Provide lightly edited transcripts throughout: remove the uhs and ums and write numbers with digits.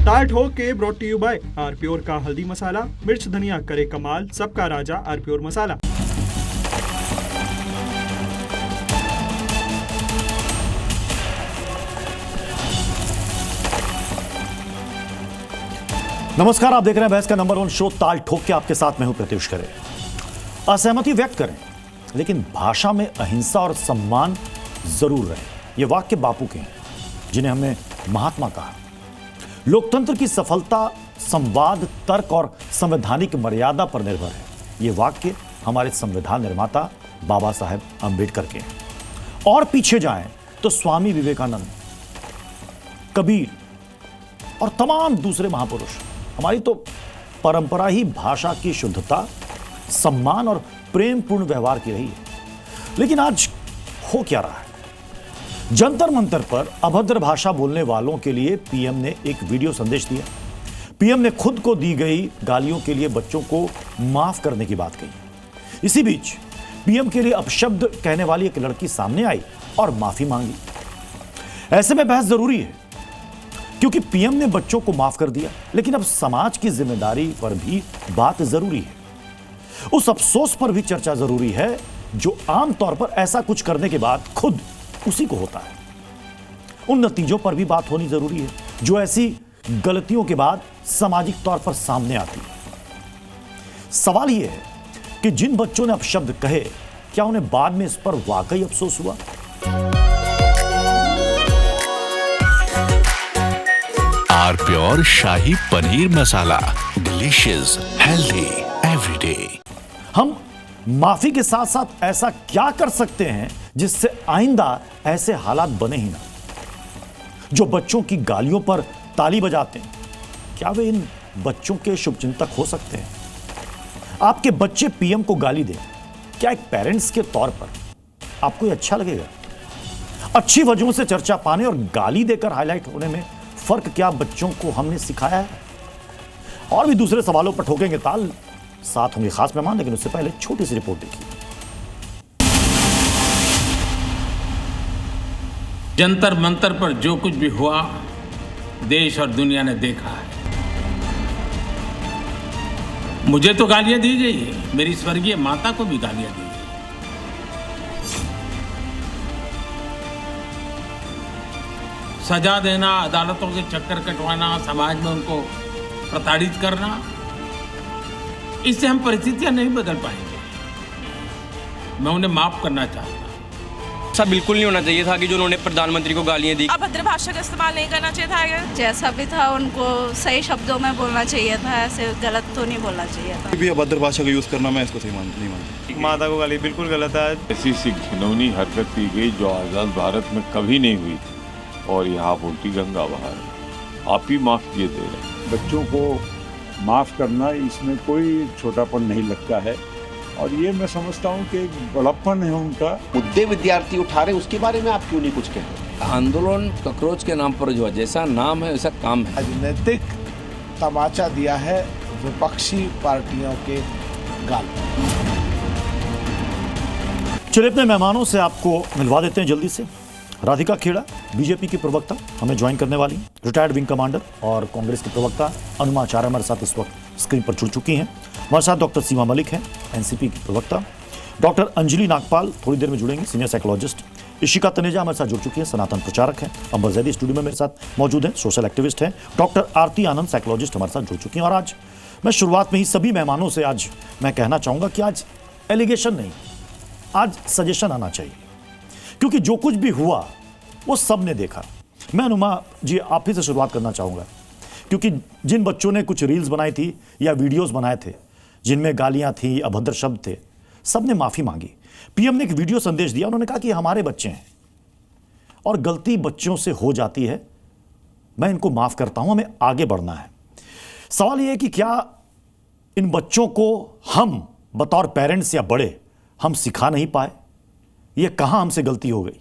ताल Thok Ke brought to you by R pure का हल्दी मसाला, मिर्च धनिया करे कमाल, सबका राजा आर प्योर मसाला। नमस्कार, आप देख रहे हैं बहस का नंबर 1 शो ताल ठोक के। आपके साथ मैं हूं प्रत्युष खरे। असहमति व्यक्त करें लेकिन भाषा में अहिंसा और सम्मान जरूर रहे, ये वाक्य बापू के हैं, जिन्हें हमने महात्मा कहा। लोकतंत्र की सफलता संवाद, तर्क और संवैधानिक मर्यादा पर निर्भर है, ये वाक्य हमारे संविधान निर्माता बाबा साहेब अंबेडकर के हैं। और पीछे जाएं तो स्वामी विवेकानंद, कबीर और तमाम दूसरे महापुरुष। हमारी तो परंपरा ही भाषा की शुद्धता, सम्मान और प्रेमपूर्ण व्यवहार की रही है। लेकिन आज हो क्या रहा है? जंतर मंतर पर अभद्र भाषा बोलने वालों के लिए पीएम ने एक वीडियो संदेश दिया। पीएम ने खुद को दी गई गालियों के लिए बच्चों को माफ करने की बात कही। इसी बीच पीएम के लिए अपशब्द कहने वाली एक लड़की सामने आई और माफी मांगी। ऐसे में बहस जरूरी है, क्योंकि पीएम ने बच्चों को माफ कर दिया, लेकिन अब समाज की जिम्मेदारी पर भी बात जरूरी है। उस अफसोस पर भी चर्चा जरूरी है जो आमतौर पर ऐसा कुछ करने के बाद खुद उसी को होता है। उन नतीजों पर भी बात होनी जरूरी है जो ऐसी गलतियों के बाद सामाजिक तौर पर सामने आती है। सवाल यह है कि जिन बच्चों ने अपशब्द कहे, क्या उन्हें बाद में इस पर वाकई अफसोस हुआ? R pure shahi paneer masala, delicious, healthy everyday. हम माफी के साथ साथ ऐसा क्या कर सकते हैं जिससे आइंदा ऐसे हालात बने ही ना? जो बच्चों की गालियों पर ताली बजाते हैं, क्या वे इन बच्चों के शुभचिंतक हो सकते हैं? आपके बच्चे पीएम को गाली दें, क्या एक पेरेंट्स के तौर पर आपको ये अच्छा लगेगा? अच्छी वजहों से चर्चा पाने और गाली देकर हाईलाइट होने में फर्क क्या बच्चों को हमने सिखाया है? और भी दूसरे सवालों पर ठोकेंगे ताल, साथ होंगे खास मेहमान, लेकिन उससे पहले छोटी सी रिपोर्ट देखिए। जंतर मंतर पर जो कुछ भी हुआ, देश और दुनिया ने देखा है। मुझे तो गालियां दी गई, मेरी स्वर्गीय माता को भी गालियां दी गई। सजा देना, अदालतों के चक्कर कटवाना, समाज में उनको प्रताड़ित करना, इससे हम परिस्थितियां नहीं बदल पाएंगे। मैं उन्हें माफ करना चाहता हूं। ऐसा बिल्कुल नहीं होना चाहिए था कि जो उन्होंने प्रधानमंत्री को गालियां दी। अभद्र भाषा का इस्तेमाल नहीं करना चाहिए था। जैसा भी था उनको सही शब्दों में बोलना चाहिए था, ऐसे गलत तो नहीं बोलना चाहिए था। भी अभद्र भाषा का यूज करना मैं इसको सही नहीं मानता। माता को गाली बिल्कुल गलत है। ऐसी सी घिनौनी हरकत की गई जो आजाद भारत में कभी नहीं हुई थी, और यहाँ उल्टी गंगा बहा रहे। आप ही माफ किए दे रहे। बच्चों को माफ करना, इसमें कोई छोटापन नहीं लगता है, और ये मैं समझता हूँ कि बड़प्पन है उनका। मुद्दे विद्यार्थी उठा रहे, उसके बारे में आप क्यों नहीं कुछ कहते? आंदोलन ककरोच के नाम पर जो है, जैसा नाम है वैसा काम है। राजनीतिक तमाचा दिया है विपक्षी पार्टियों के गाल। चलिए अपने मेहमानों से आपको मिलवा देते हैं जल्दी से। राधिका खेड़ा, बीजेपी की प्रवक्ता, हमें ज्वाइन करने वाली, रिटायर्ड विंग कमांडर, और कांग्रेस की प्रवक्ता अनुमा आचार्य हमारे साथ इस वक्त स्क्रीन पर जुड़ चुकी हैं। हमारे साथ डॉक्टर सीमा मलिक हैं, एनसीपी की प्रवक्ता। डॉक्टर अंजलि नागपाल थोड़ी देर में जुड़ेंगी, सीनियर साइकोलॉजिस्ट। इशिका तनेजा हमारे साथ जुड़ चुकी हैं, सनातन प्रचारक हैं। अंबर जैदी स्टूडियो में मेरे साथ मौजूद हैं, सोशल एक्टिविस्ट हैं। डॉक्टर आरती आनंद साइकोलॉजिस्ट हमारे साथ जुड़ चुकी हैं। और आज मैं शुरुआत में ही सभी मेहमानों से आज मैं कहना चाहूँगा कि आज एलिगेशन नहीं, आज सजेशन आना चाहिए, क्योंकि जो कुछ भी हुआ वो सब ने देखा। मैं अनुमा जी आप ही से शुरुआत करना चाहूँगा, क्योंकि जिन बच्चों ने कुछ रील्स बनाई थी या वीडियोस बनाए थे जिनमें गालियां थी, अभद्र शब्द थे, सब ने माफ़ी मांगी। पीएम ने एक वीडियो संदेश दिया, उन्होंने कहा कि हमारे बच्चे हैं और गलती बच्चों से हो जाती है, मैं इनको माफ़ करता हूं, हमें आगे बढ़ना है। सवाल यह है कि क्या इन बच्चों को हम बतौर पेरेंट्स या बड़े हम सिखा नहीं पाए? ये कहाँ हमसे गलती हो गई?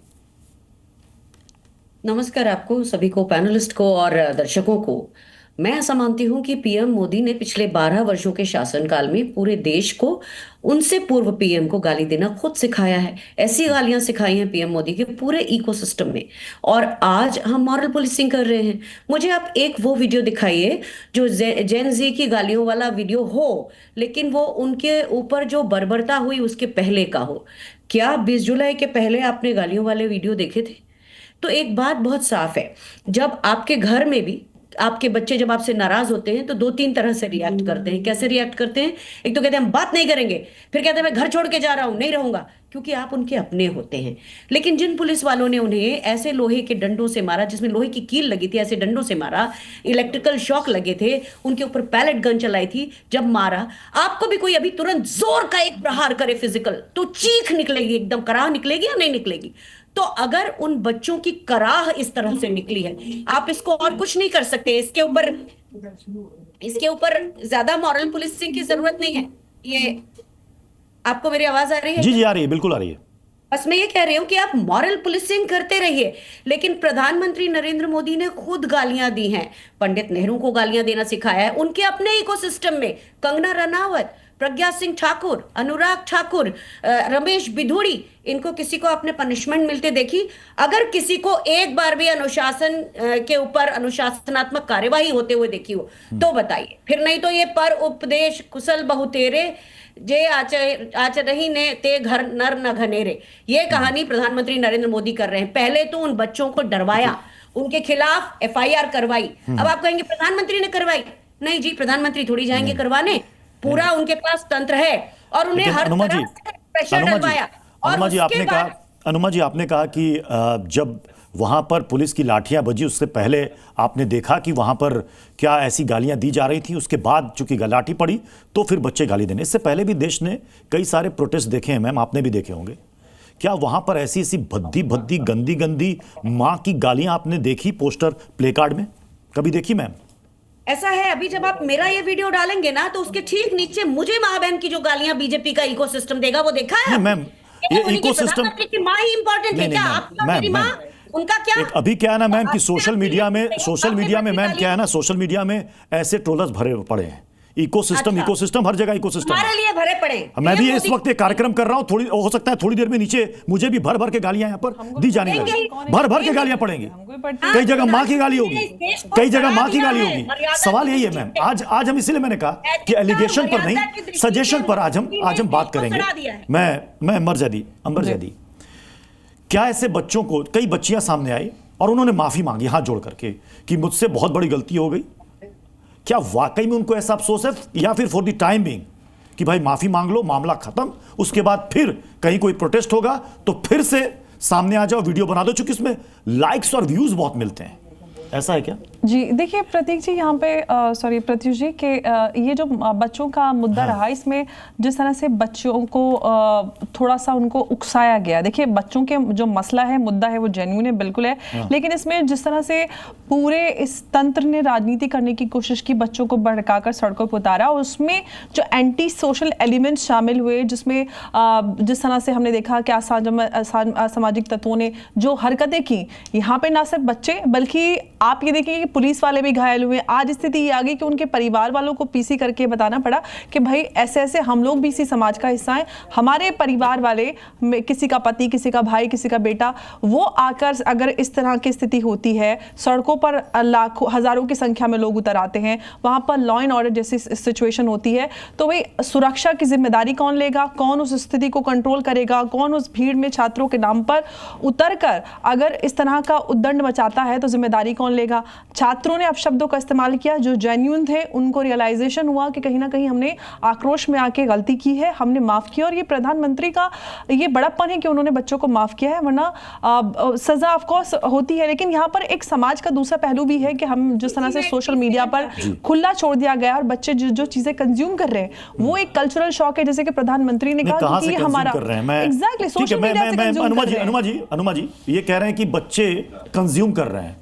नमस्कार आपको सभी को, पैनलिस्ट को और दर्शकों को। मैं ऐसा मानती हूं कि पीएम मोदी ने पिछले 12 वर्षों के शासनकाल में पूरे देश को उनसे पूर्व पीएम को गाली देना खुद सिखाया है। ऐसी गालियां सिखाई हैं पीएम मोदी के पूरे इकोसिस्टम में, और आज हम मॉरल पुलिसिंग कर रहे हैं। मुझे आप एक वो वीडियो दिखाइए जो जेन जी की गालियों वाला वीडियो हो, लेकिन वो उनके ऊपर जो बर्बरता हुई उसके पहले का हो। क्या 20 जुलाई के पहले आपने गालियों वाले वीडियो देखे थे? तो एक बात बहुत साफ है, जब आपके घर में भी आपके बच्चे जब आपसे नाराज होते हैं तो 2-3 तरह से रिएक्ट करते हैं। कैसे रिएक्ट करते हैं? एक तो कहते हैं हम बात नहीं करेंगे, फिर कहते हैं मैं घर छोड़ के जा रहा हूं, नहीं रहूंगा, क्योंकि आप उनके अपने होते हैं। लेकिन जिन पुलिस वालों ने उन्हें ऐसे लोहे के डंडों से मारा, जिसमें लोहे की कील लगी थी, ऐसे डंडों से मारा, इलेक्ट्रिकल शॉक लगे थे, उनके ऊपर पैलेट गन चलाई थी, जब मारा, आपको भी कोई अभी तुरंत जोर का एक प्रहार करे फिजिकल, तो चीख निकलेगी, एकदम कराह निकलेगी या नहीं निकलेगी? तो अगर उन बच्चों की कराह इस तरह से निकली है, आप इसको और कुछ नहीं कर सकते। इसके ऊपर ज्यादा मॉरल पुलिसिंग की जरूरत नहीं है। ये आपको मेरी आवाज आ रही है? जी जी आ रही है, बिल्कुल आ रही है। बस मैं ये कह रही हूं कि आप मॉरल पुलिसिंग करते रहिए, लेकिन प्रधानमंत्री नरेंद्र मोदी ने खुद गालियां दी हैं। पंडित नेहरू को गालियां देना सिखाया है उनके अपने इकोसिस्टम में। कंगना रनावत, प्रज्ञा सिंह ठाकुर, अनुराग ठाकुर, रमेश बिधूड़ी, इनको किसी को आपने पनिशमेंट मिलते देखी? अगर किसी को एक बार भी अनुशासन के ऊपर अनुशासनात्मक कार्यवाही होते हुए देखी हो तो बताइए। फिर नहीं तो ये पर उपदेश कुशल बहु तेरे, जे आचरही ने ते घर नर न घनेरे, ये कहानी प्रधानमंत्री नरेंद्र मोदी कर रहे हैं। पहले तो उन बच्चों को डरवाया, उनके खिलाफ FIR करवाई। अब आप कहेंगे प्रधानमंत्री ने करवाई? नहीं जी, प्रधानमंत्री थोड़ी जाएंगे करवाने, पूरा उनके पास तंत्र है और उन्हें हर तरह से प्रेशर डलवाया। अनुमा जी आपने कहा कि जब वहां पर पुलिस की लाठियां बजी उससे पहले आपने देखा कि वहां पर क्या ऐसी गालियां दी जा रही थी, उसके बाद चूंकि लाठी पड़ी तो फिर बच्चे गाली देने। इससे पहले भी देश ने कई सारे प्रोटेस्ट देखे हैं मैम, आपने भी देखे होंगे। क्या वहां पर ऐसी भद्दी भद्दी गंदी गंदी माँ की गालियां आपने देखी पोस्टर प्ले कार्ड में? कभी देखी मैम? ऐसा है, अभी जब आप मेरा ये वीडियो डालेंगे ना तो उसके ठीक नीचे मुझे माँ बहन की जो गालियां बीजेपी का इकोसिस्टम देगा वो देखा है मैम? ये इकोसिस्टम की माँ ही इंपॉर्टेंट है क्या? आपका मेरी माँ, उनका क्या? अभी क्या है ना मैम कि सोशल मीडिया में मैम क्या है ना, सोशल मीडिया में ऐसे ट्रोलर्स भरे पड़े हैं। इकोसिस्टम हर जगह इकोसिस्टम हमारे लिए भरे पड़े। मैं भी इस वक्त एक कार्यक्रम कर रहा हूं, थोड़ी हो सकता है थोड़ी देर में नीचे मुझे भी भर भर के गालियां यहाँ पर दी जाने लगी, भर भर के गालियां पड़ेंगी। कई जगह माँ की गाली होगी, कई जगह माँ की गाली होगी। सवाल यही है मैम, आज हम इसीलिए मैंने कहा कि एलिगेशन पर नहीं, सजेशन पर आज हम बात करेंगे। मैं अंबर जैदी, क्या ऐसे बच्चों को, कई बच्चियां सामने आई और उन्होंने माफी मांगी हाथ जोड़ करके कि मुझसे बहुत बड़ी गलती हो गई। क्या वाकई में उनको ऐसा अफसोस है, या फिर फॉर द टाइम बिंग कि भाई माफी मांग लो, मामला खत्म, उसके बाद फिर कहीं कोई प्रोटेस्ट होगा तो फिर से सामने आ जाओ, वीडियो बना दो, चूंकि इसमें लाइक्स और व्यूज बहुत मिलते हैं? ऐसा है क्या? जी देखिए प्रतीक जी, यहाँ पे सॉरी प्रत्युष जी के ये जो बच्चों का मुद्दा रहा, इसमें जिस तरह से बच्चों को थोड़ा सा उनको उकसाया गया। देखिए बच्चों के जो मसला है, मुद्दा है, वो जेन्युइन है, बिल्कुल है, लेकिन इसमें जिस तरह से पूरे इस तंत्र ने राजनीति करने की कोशिश की, बच्चों को भड़काकर सड़कों पर उतारा, उसमें जो एंटी सोशल एलिमेंट्स शामिल हुए, जिसमें जिस तरह से हमने देखा कि असामाजिक तत्वों ने जो हरकतें की, यहाँ पे ना सिर्फ बच्चे बल्कि आप ये देखिए कि पुलिस वाले भी घायल हुए। आज स्थिति ये आ गई कि उनके परिवार वालों को पीसी करके बताना पड़ा कि भाई ऐसे ऐसे हम लोग भी इसी समाज का हिस्सा हैं, हमारे परिवार वाले, किसी का पति, किसी का भाई, किसी का बेटा, वो आकर अगर इस तरह की स्थिति होती है, सड़कों पर लाखों हजारों की संख्या में लोग उतर आते हैं, वहां पर लॉ एंड ऑर्डर जैसी सिचुएशन होती है, तो भाई सुरक्षा की जिम्मेदारी कौन लेगा? कौन उस स्थिति को कंट्रोल करेगा? कौन उस भीड़ में छात्रों के नाम पर उतरकर अगर इस तरह का उद्दंड मचाता है तो जिम्मेदारी कौन लेगा? छात्रों ने अपशब्दों का इस्तेमाल किया, जो जेन्युइन थे उनको रियलाइजेशन हुआ कि कहीं ना कहीं हमने आक्रोश में आके गलती की है, हमने माफ किया, और ये प्रधानमंत्री का ये बड़प्पन है कि उन्होंने बच्चों को माफ किया है, वरना सजा ऑफ कोर्स होती है। लेकिन यहाँ पर एक समाज का दूसरा पहलू भी है कि हम जिस तरह से सोशल मीडिया पर खुला छोड़ दिया गया और बच्चे जो चीजें कंज्यूम कर रहे हैं, वो एक कल्चरल शॉक है, जैसे कि प्रधानमंत्री ने कहा कि ये हमारा एग्जैक्टली सोशल मीडिया से कंज्यूम कर रहे हैं। अनुमा जी ये कह रहे हैं कि बच्चे कंज्यूम कर रहे हैं।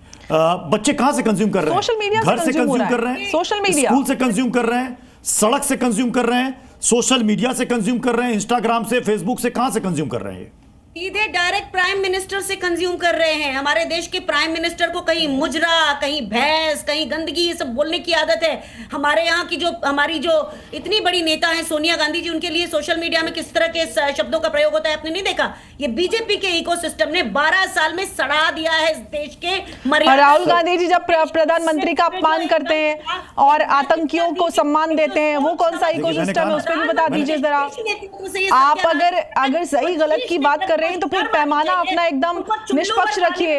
बच्चे कहां से कंज्यूम कर रहे हैं? सोशल मीडिया घर से कंज्यूम कर रहे हैं, सोशल मीडिया, स्कूल से कंज्यूम कर रहे हैं, सड़क से कंज्यूम कर रहे हैं, सोशल मीडिया से कंज्यूम कर रहे हैं, इंस्टाग्राम से, फेसबुक से, कहां से कंज्यूम कर रहे हैं? सीधे डायरेक्ट प्राइम मिनिस्टर से कंज्यूम कर रहे हैं। हमारे देश के प्राइम मिनिस्टर को कहीं मुजरा, कहीं भैंस, कहीं गंदगी, ये सब बोलने की आदत है। हमारे यहाँ की हमारी जो इतनी बड़ी नेता है सोनिया गांधी जी, उनके लिए सोशल मीडिया में किस तरह के शब्दों का प्रयोग होता है आपने नहीं देखा? ये बीजेपी के इकोसिस्टम ने 12 साल में सड़ा दिया है इस देश के मर्यादा। राहुल गांधी जी जब प्रधानमंत्री का अपमान करते हैं और आतंकियों को सम्मान देते हैं, वो कौन सा इकोसिस्टम है, उस पर भी बता दीजिए जरा। आप अगर सही गलत की बात कर रहे हैं तो फिर पैमाना अपना एकदम निष्पक्ष रखिए।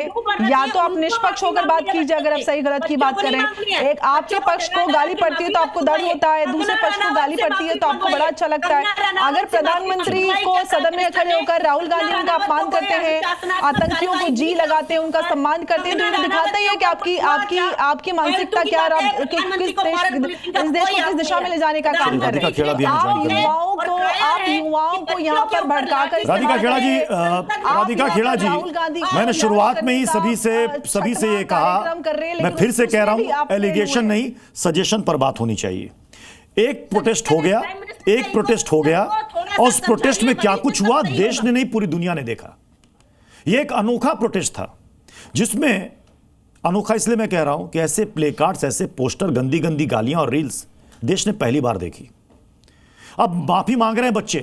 या तो आप निष्पक्ष होकर बात कीजिए अगर आप सही गलत की बात करें। एक आपके पक्ष को गाली पड़ती है तो आपको दर्द होता है, दूसरे पक्ष को गाली पड़ती है तो आपको बड़ा अच्छा लगता है। अगर प्रधानमंत्री को सदन में खड़े होकर राहुल गांधी उनका अपमान करते हैं, आतंकियों को जी लगाते हैं, उनका सम्मान करते हैं, तो ये दिखाता ही है कि आपकी मानसिकता क्या है, इस देश को किस दिशा में ले जाने का काम कर रहे हैं। आप युवाओं को यहाँ पर भड़काकर। राधिका खेड़ा जी, मैंने शुरुआत में ही सभी से ये कहा, मैं फिर से कह रहा हूं, एलिगेशन नहीं सजेशन पर बात होनी चाहिए। एक प्रोटेस्ट हो गया और उस प्रोटेस्ट में क्या कुछ हुआ देश ने नहीं पूरी दुनिया ने देखा। यह एक अनोखा प्रोटेस्ट था, जिसमें अनोखा इसलिए मैं कह रहा हूं कि ऐसे प्ले कार्ड्स, ऐसे पोस्टर, गंदी गंदी गालियां और रील्स देश ने पहली बार देखी। अब माफी मांग रहे हैं बच्चे,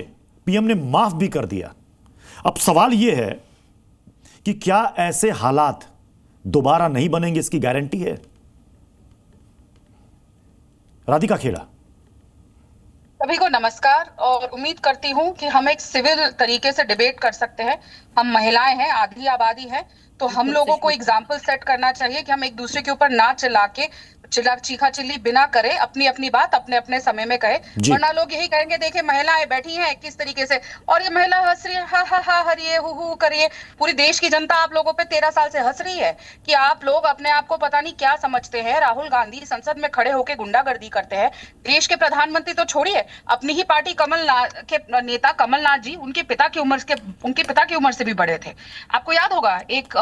पीएम ने माफ भी कर दिया। अब सवाल यह है कि क्या ऐसे हालात दोबारा नहीं बनेंगे, इसकी गारंटी है? राधिका खेड़ा। सभी को नमस्कार और उम्मीद करती हूं कि हम एक सिविल तरीके से डिबेट कर सकते हैं। हम महिलाएं हैं, आधी आबादी है, तो हम लोगों को एग्जाम्पल सेट करना चाहिए कि हम एक दूसरे के ऊपर ना चिल्ला के चीखा चिल्ली बिना करे अपनी अपनी बात अपने अपने समय में कहे। वरना लोग यही कहेंगे देखिए महिलाएं बैठी हैं किस तरीके से, और ये महिला हंस रही है, हा हा हा हरिए हु हु करिए। पूरी देश की जनता आप लोगों पे 13 साल से हंस रही है कि आप लोग अपने आप को पता नहीं क्या समझते हैं। राहुल गांधी संसद में खड़े होकर गुंडागर्दी करते हैं। देश के प्रधानमंत्री तो छोड़िए, अपनी ही पार्टी के नेता कमलनाथ जी उनके पिता की उम्र से भी बड़े थे। आपको याद होगा एक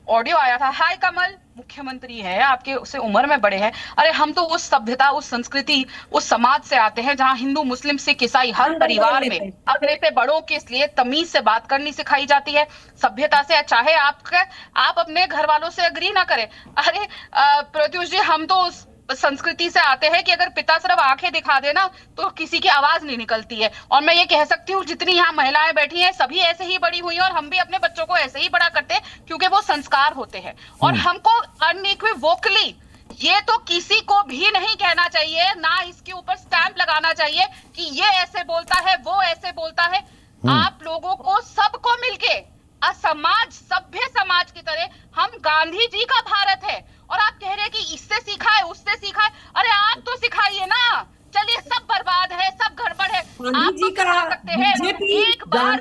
ऑडियो आया था, हाय कमल, मुख्यमंत्री है आपके उससे उम्र में बड़े हैं। अरे हम तो उस सभ्यता, उस संस्कृति, उस समाज से आते हैं जहां हिंदू मुस्लिम सिख ईसाई हर परिवार में अपने से बड़ों के लिए तमीज से बात करनी सिखाई जाती है, सभ्यता से। चाहे आप अपने घर वालों से अग्री ना करें। अरे प्रत्युष जी, हम तो उस संस्कृति से आते हैं कि अगर पिता सिर्फ आंखें दिखा देना तो किसी की आवाज नहीं निकलती है। और मैं ये कह सकती हूँ जितनी यहाँ महिलाएं बैठी हैं सभी ऐसे ही बड़ी हुई हैं, और हम भी अपने बच्चों को ऐसे ही बड़ा करते हैं क्योंकि वो संस्कार होते हैं। और हमको अनइक्विवोकली ये तो किसी को भी नहीं कहना चाहिए, ना इसके ऊपर स्टैंप लगाना चाहिए कि ये ऐसे बोलता है, वो ऐसे बोलता है। आप लोगों को सबको मिलके असमाज, सभ्य समाज की तरह हम गांधी जी का भारत है। और आप कह रहे हैं कि इससे सीखा है, उससे सीखा है। अरे आप तो सिखाइए ना। चलिए सब बर्बाद है, सब गड़बड़ है, आप तो करा सकते हैं। एक बार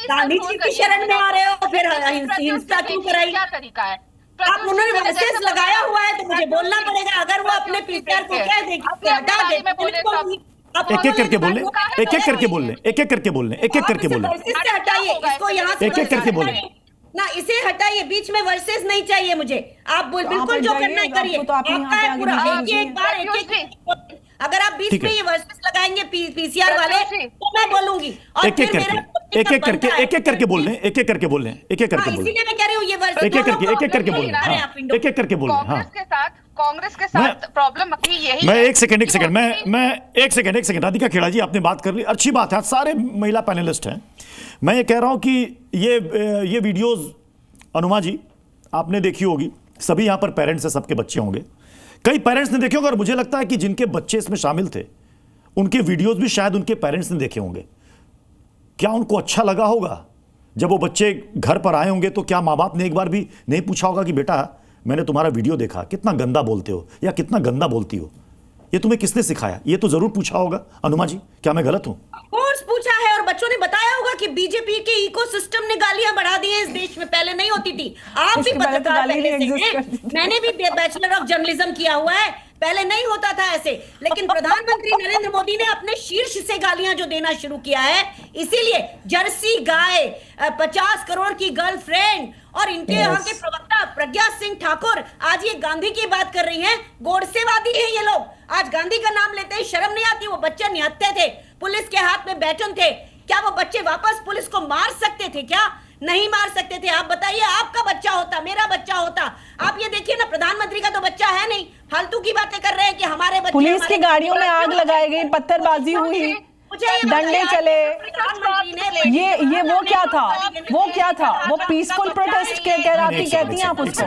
गांधी जी की शरण में आ रहे हो, फिर हिंसा क्यों कराई? क्या तरीका है? आप उन्होंने वर्सेस लगाया हुआ है तो मुझे बोलना पड़ेगा। अगर वो अपने पीटर को कह दे हटा दे, एक एक करके बोल ले, एक एक करके बोल ले, एक एक करके बोल ले, एक एक करके बोल ले, हटाइए इसको यहाँ से, एक एक करके बोले ना, इसे हटाइए, बीच में वर्सेस नहीं चाहिए मुझे। आप बिल्कुल जो करना है करिए, आपका है पूरा। एक बार अगर आप बीच में ये वर्सेस लगाएंगे पीसीआर वाले तो मैं बोलूंगी। एक एक करके बोल लें, एक एक करके बोल लें, एक एक करके बोल लें। इसीलिए मैं कह रही हूँ ये वर्सेस एक एक करके बोल लें, एक एक करके बोल लें। कांग्रेस के साथ प्रॉब्लम अभी यही मैं एक सेकंड राधिका खेड़ा जी, आपने बात कर ली, अच्छी बात है, सारे महिला पैनलिस्ट हैं। मैं ये कह रहा हूं कि ये वीडियोस अनुमा जी आपने देखी होगी, सभी यहां पर पेरेंट्स हैं, सबके बच्चे होंगे, कई पेरेंट्स ने देखे होंगे, और मुझे लगता है कि जिनके बच्चे इसमें शामिल थे उनके वीडियोस भी शायद उनके पेरेंट्स ने देखे होंगे। क्या उनको अच्छा लगा होगा जब वो बच्चे घर पर आए होंगे? तो क्या माँ बाप ने एक बार भी नहीं पूछा होगा कि बेटा मैंने तुम्हारा वीडियो देखा, कितना गंदा बोलते हो या कितना गंदा बोलती हो, ये तुम्हें किसने सिखाया? ये तो जरूर पूछा होगा। अनुमा जी, क्या मैं गलत हूं? कोर्स पूछा है, और बच्चों ने बताया होगा कि बीजेपी के इकोसिस्टम ने गालियां बढ़ा दी है इस देश में, पहले नहीं होती थी। आप भी पत्रकार, मैंने भी बैचलर ऑफ जर्नलिज्म किया हुआ है, पहले नहीं होता था ऐसे। लेकिन प्रधानमंत्री नरेंद्र मोदी ने अपने शीर्ष से गालियां जो देना शुरू किया है, इसीलिए जर्सी गाय, 50 करोड़ की गर्लफ्रेंड, और इनके यहाँ के प्रवक्ता प्रज्ञा सिंह ठाकुर आज ये गांधी की बात कर रही हैं। गोडसेवादी हैं ये लोग। आज गांधी का नाम लेते ही शर्म नहीं आती? वो बच्चे निहत्थे थे, पुलिस के हाथ में बैटन थे। क्या वो बच्चे वापस पुलिस को मार सकते थे? क्या नहीं मार सकते थे? आप बताइए, आपका बच्चा होता, मेरा बच्चा होता। आप ये देखिए ना, प्रधानमंत्री का तो बच्चा है नहीं, फालतू की बातें कर रहे हैं कि हमारे बच्चे, पुलिस की गाड़ियों में आग लगाई गई, पत्थरबाजी हुई, डंडे चले, ये वो क्या था? वो क्या था? वो पीसफुल प्रोटेस्ट के कहती हैं आप उसको?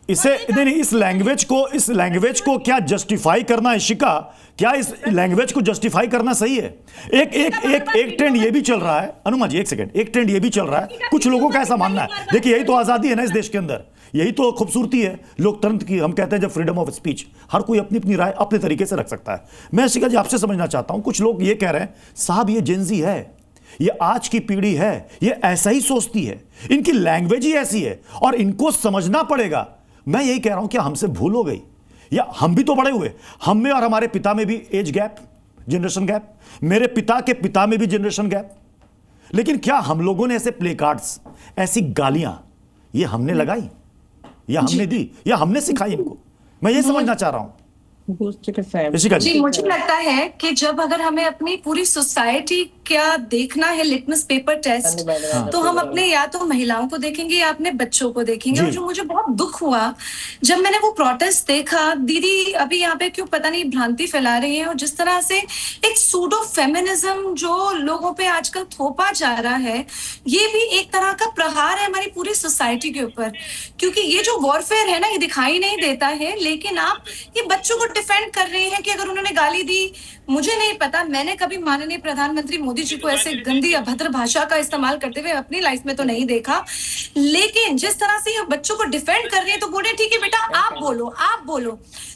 इसे नहीं, इस लैंग्वेज को क्या जस्टिफाई करना है शिका? क्या इस लैंग्वेज को जस्टिफाई करना सही है? एक ट्रेंड ये भी चल रहा है, अनुमा जी एक सेकंड, एक ट्रेंड ये भी चल रहा है, कुछ लोगों का ऐसा मानना है, देखिए यही तो आजादी है ना इस देश के अंदर, यही तो खूबसूरती है लोकतंत्र की। हम कहते हैं जब फ्रीडम ऑफ स्पीच, हर कोई अपनी अपनी राय अपने तरीके से रख सकता है। मैं शिका जी आपसे समझना चाहता हूं, कुछ लोग ये कह रहे हैं साहब ये जेनजी है, ये आज की पीढ़ी है, ये ऐसा ही सोचती है, इनकी लैंग्वेज ही ऐसी है और इनको समझना पड़ेगा। मैं यही कह रहा हूं क्या हमसे भूल हो गई? या हम भी तो बड़े हुए, हम में और हमारे पिता में भी एज गैप, जनरेशन गैप, मेरे पिता के पिता में भी जनरेशन गैप, लेकिन क्या हम लोगों ने ऐसे प्ले कार्ड्स, ऐसी गालियां ये हमने लगाई या हमने दी या हमने सिखाई इनको? मैं ये समझना चाह रहा हूं। जी, मुझे लगता है कि जब अगर हमें अपनी पूरी सोसाइटी क्या देखना है लिटमस पेपर टेस्ट, तो हम अपने या तो महिलाओं को देखेंगे या अपने बच्चों को देखेंगे। और जो मुझे बहुत दुख हुआ जब मैंने वो प्रोटेस्ट देखा, दीदी अभी यहाँ पे क्यों पता नहीं भ्रांति फैला रही है, और जिस तरह से एक सूडो फेमिनिज्म जो लोगों पे आजकल थोपा जा रहा है, ये भी एक तरह का प्रहार है हमारी पूरी सोसाइटी के ऊपर। क्योंकि ये जो वॉरफेयर है ना, ये दिखाई नहीं देता है, लेकिन आप ये बच्चों को डिफेंड कर रहे हैं कि अगर उन्होंने गाली दी, मुझे नहीं पता, मैंने कभी माननीय प्रधानमंत्री मोदी जी को ऐसे गंदी अभद्र भाषा का इस्तेमाल करते हुए अपनी लाइफ में तो नहीं देखा, लेकिन जिस तरह से ये बच्चों को डिफेंड कर रही है तो बोले ठीक है बेटा आप बोलो, आप बोलो।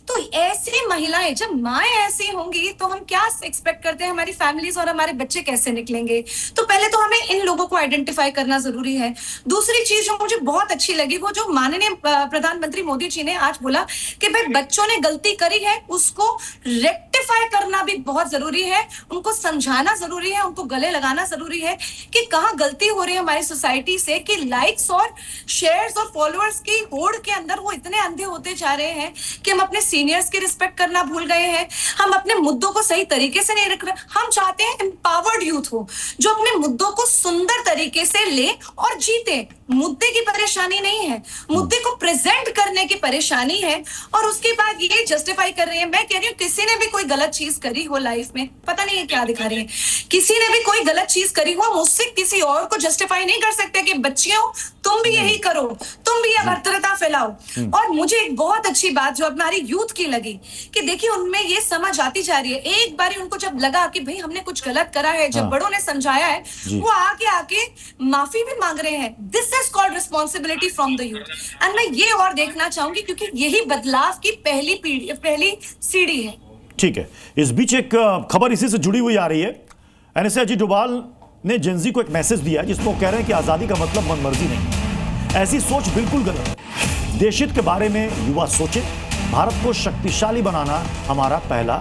तो ऐसी महिलाएं, जब माएं ऐसी होंगी तो हम क्या एक्सपेक्ट करते हैं हमारी फैमिलीज और हमारे बच्चे कैसे निकलेंगे? तो पहले तो हमें इन लोगों को आइडेंटिफाई करना जरूरी है। दूसरी चीज जो मुझे बहुत अच्छी लगी, वो जो माननीय प्रधानमंत्री मोदी जी ने आज बोला कि भाई बच्चों ने गलती करी है, उसको रेक्टिफाई करना भी बहुत जरूरी है, उनको समझाना जरूरी है, उनको गले लगाना जरूरी है कि कहाँ गलती हो रही है हमारी सोसाइटी से, कि लाइक्स और शेयर्स और फॉलोअर्स की होड़ के अंदर वो इतने अंधे होते जा रहे हैं कि हम अपने सीनियर्स की रिस्पेक्ट करना भूल गए हैं, हम अपने मुद्दों को सही तरीके से नहीं रख रहे। हम चाहते हैं एम्पावर्ड यूथ हो जो अपने मुद्दों को सुंदर तरीके से ले और जीते। मुद्दे की परेशानी नहीं है, मुद्दे को प्रेजेंट करने की परेशानी है, और उसके बाद ये जस्टिफाई कर रही है। मैं कह रही हूँ किसी ने भी कोई गलत चीज करी हो लाइफ में, पता नहीं है क्या दिखा रही है, किसी ने भी कोई गलत चीज करी हो, हम उससे किसी और को जस्टिफाई नहीं कर सकते कि बच्चियों तुम भी यही करो, तुम भी अभद्रता फैलाओ। और मुझे एक बहुत अच्छी बात जो हमारी यूथ की लगी कि देखिए उनमें ये समझ आती जा रही है। एक बार उनको जब लगा कि भाई हमने कुछ गलत करा है, जब बड़ों ने समझाया है, वो आके माफी भी मांग रहे हैं। This is called responsibility from the youth. And मैं ये और देखना चाहूंगी क्योंकि यही बदलाव की पहली सीढ़ी है। ठीक है, इस बीच एक खबर इसी से जुड़ी हुई आ रही है। एनएसए अजीत डोभाल ने जेनजी को एक मैसेज दिया जिसमें वो कह रहे हैं कि आजादी का मतलब मनमर्जी नहीं, ऐसी सोच बिल्कुल गलत है। देशहित के बारे में युवा सोचे, भारत को शक्तिशाली बनाना हमारा पहला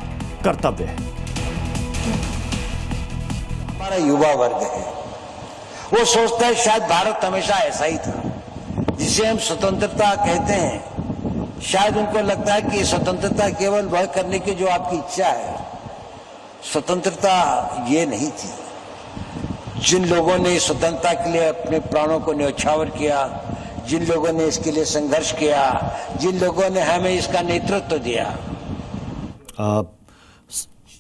कर्तव्य है। हमारा युवा वर्ग है, वो सोचता है शायद भारत हमेशा ऐसा ही था, जिसे हम स्वतंत्रता कहते हैं। शायद उनको लगता है कि स्वतंत्रता केवल वह करने की जो आपकी इच्छा है, स्वतंत्रता ये नहीं थी। जिन लोगों ने स्वतंत्रता के लिए अपने प्राणों को न्यौछावर किया, जिन लोगों ने इसके लिए संघर्ष किया, जिन लोगों ने हमें इसका नेतृत्व दिया।